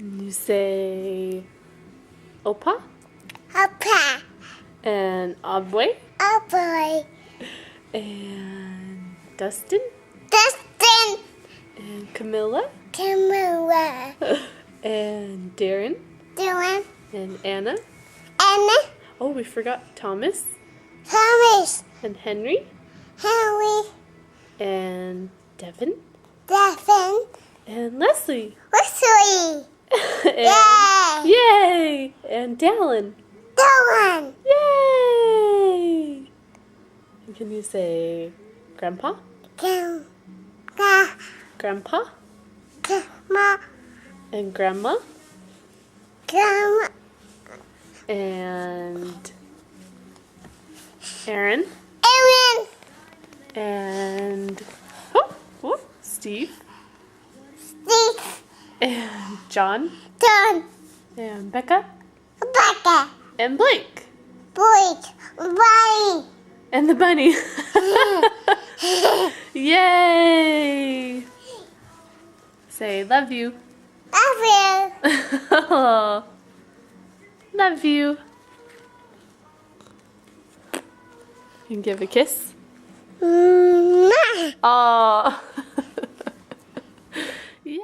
You say Opa Papa. and Abway Oh boy. and Dustin Dustin. and Camilla Camilla. and Darren Dylan. and Anna. Anna. Oh, we forgot Thomas Thomas. and Henry Harry. and Devin Devin. and Leslie. Wesley. and, yay! And Dallin. Dylan. Yay! Can you say Grandpa? Grandpa Grandma. and Grandma Grandma. and Aaron Aaron. and Steve Steve. and John John. and Becca Becca. and Blake Boyd. Riley. and the bunny. Yay! Say love you. Love you. Love you. You can give a kiss. Mwah. Aww.